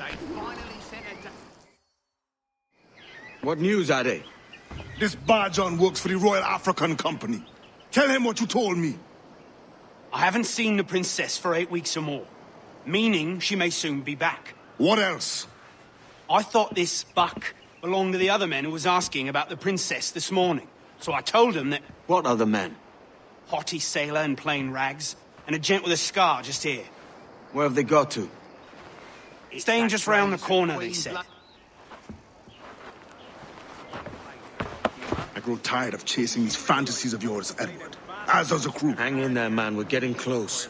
They finally sent a... What news are they? This Barjon works for the Royal African Company. Tell him what you told me. I haven't seen the princess for 8 weeks or more, meaning she may soon be back. What else? I thought this buck belonged to the other men who was asking about the princess this morning. So I told him that... What other men? Haughty sailor in plain rags, and a gent with a scar just here. Where have they got to? Staying just round the corner, they said. I grow tired of chasing these fantasies of yours, Edward. As does the crew. Hang in there, man. We're getting close.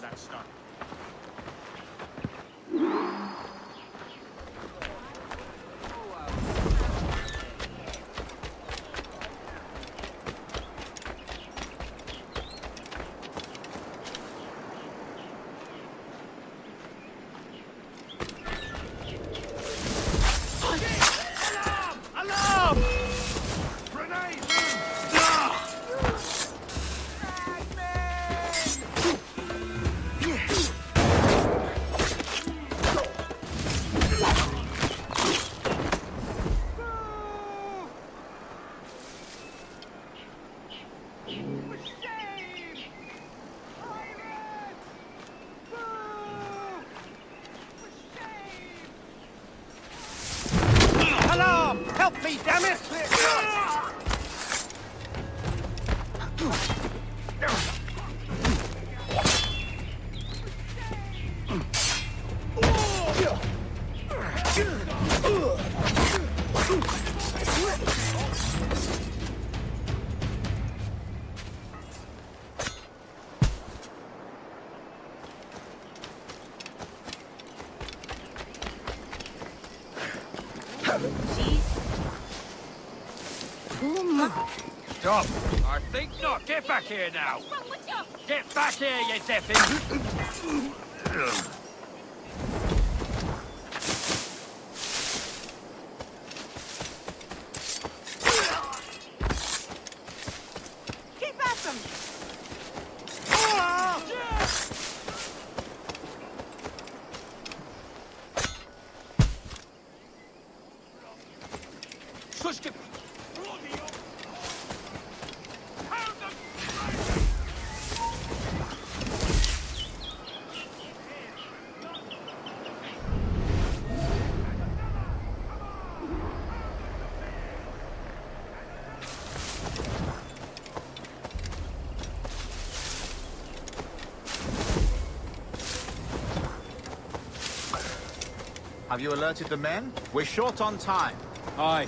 Alarm! Help me, damn it! Stop! I think not. Get back here now. Get back here, you deafin! Keep at them! Have you alerted the men? We're short on time. Aye.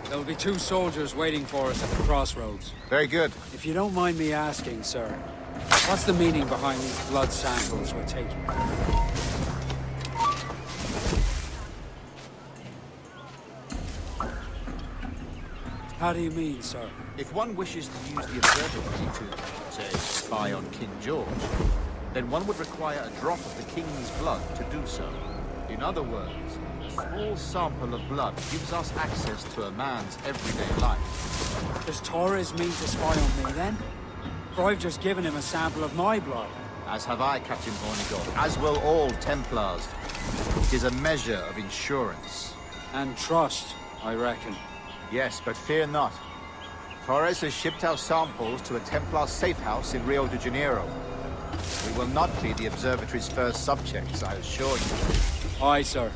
There'll be 2 soldiers waiting for us at the crossroads. Very good. If you don't mind me asking, sir, what's the meaning behind these blood samples we're taking? How do you mean, sir? If one wishes to use the observatory to, say, spy on King George, then one would require a drop of the king's blood to do so. In other words, a small sample of blood gives us access to a man's everyday life. Does Torres mean to spy on me, then? For I've just given him a sample of my blood. As have I, Captain Vornigott, as will all Templars. It is a measure of insurance. And trust, I reckon. Yes, but fear not. Torres has shipped our samples to a Templar safe house in Rio de Janeiro. We will not be the observatory's first subjects, I assure you. Aye, sir.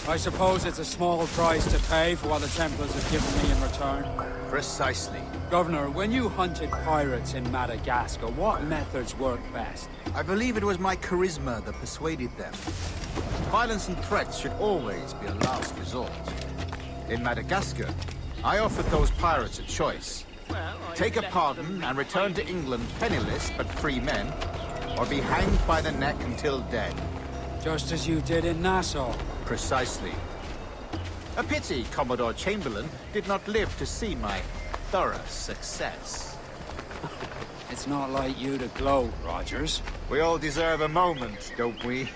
I suppose it's a small price to pay for what the Templars have given me in return. Precisely. Governor, when you hunted pirates in Madagascar, what methods worked best? I believe it was my charisma that persuaded them. Violence and threats should always be a last resort. In Madagascar, I offered those pirates a choice. Take a pardon and return to England penniless but free men, or be hanged by the neck until dead. Just as you did in Nassau. Precisely. A pity Commodore Chamberlain did not live to see my thorough success. It's not like you to gloat, Rogers. We all deserve a moment, don't we?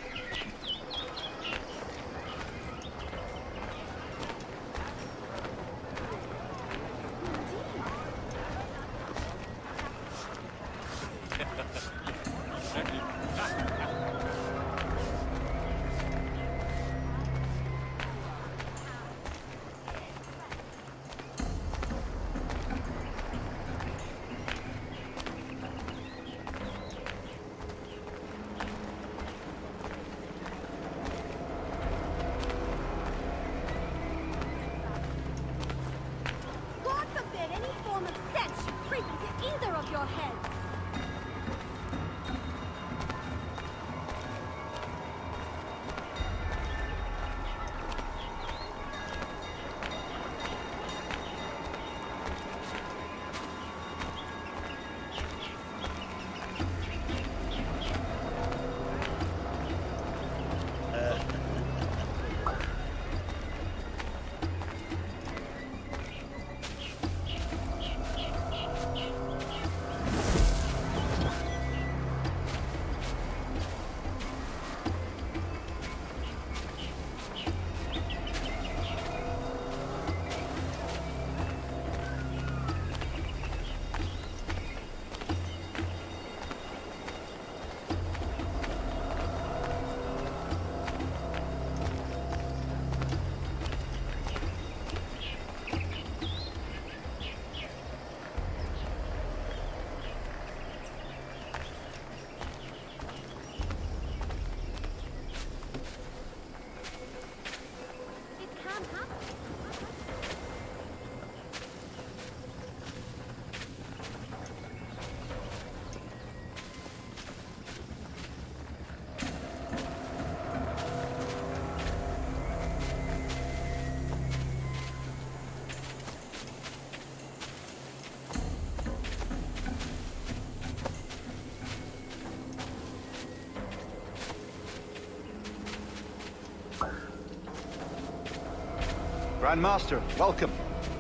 Grandmaster, welcome.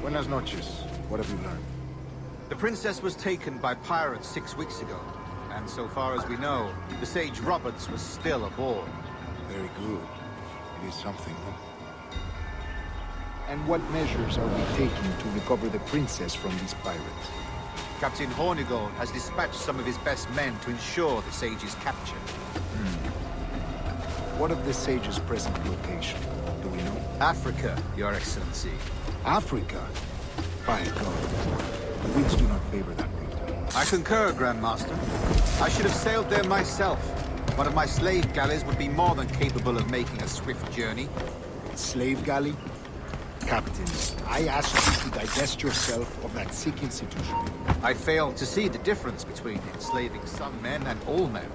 Buenas noches. What have you learned? The princess was taken by pirates 6 weeks ago. And so far as we know, the Sage Roberts was still aboard. Very good. It is something, huh? And what measures are we taking to recover the princess from these pirates? Captain Hornigold has dispatched some of his best men to ensure the Sage's capture. What of the Sage's present location? Do we know? Africa, Your Excellency. Africa? By God. The winds do not favor that route. I concur, Grandmaster. I should have sailed there myself. One of my slave galleys would be more than capable of making a swift journey. Slave galley? Captain, I asked you to divest yourself of that sick institution. I fail to see the difference between enslaving some men and all men.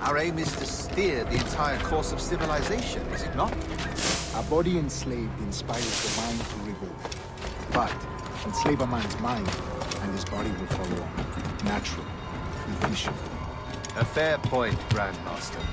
Our aim is to steer the entire course of civilization, is it not? A body enslaved inspires the mind to revolt. But enslave a man's mind, and his body will follow on. Naturally, efficiently. A fair point, Grandmaster.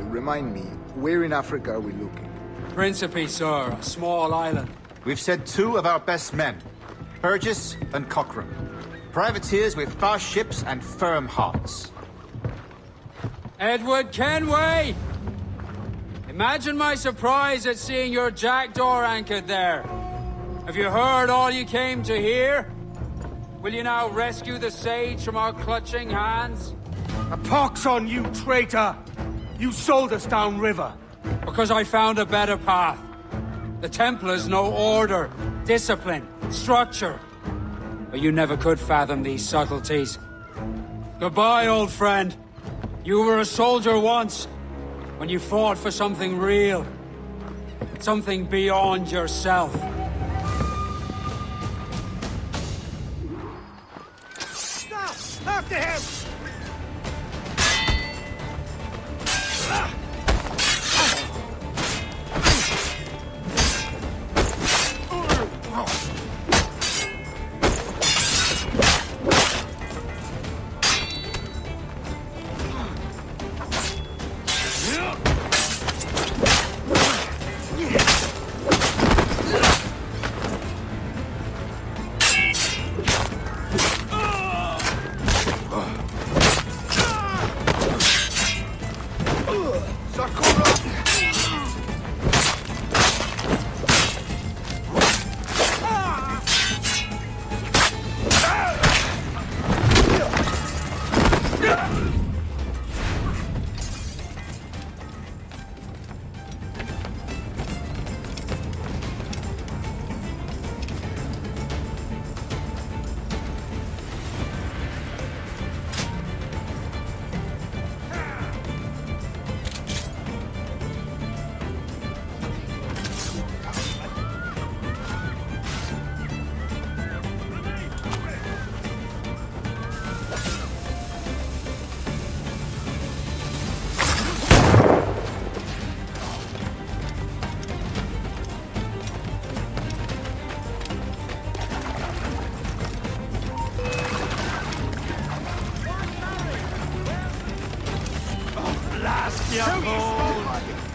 Remind me, where in Africa are we looking? Principe, sir, a small island. We've sent 2 of our best men, Burgess and Cochrane. Privateers with fast ships and firm hearts. Edward Kenway! Imagine my surprise at seeing your jackdaw anchored there. Have you heard all you came to hear? Will you now rescue the Sage from our clutching hands? A pox on you, traitor! You sold us downriver. Because I found a better path. The Templars know order, discipline, structure. But you never could fathom these subtleties. Goodbye, old friend. You were a soldier once, when you fought for something real. Something beyond yourself. Stop! After him! Blast your hole!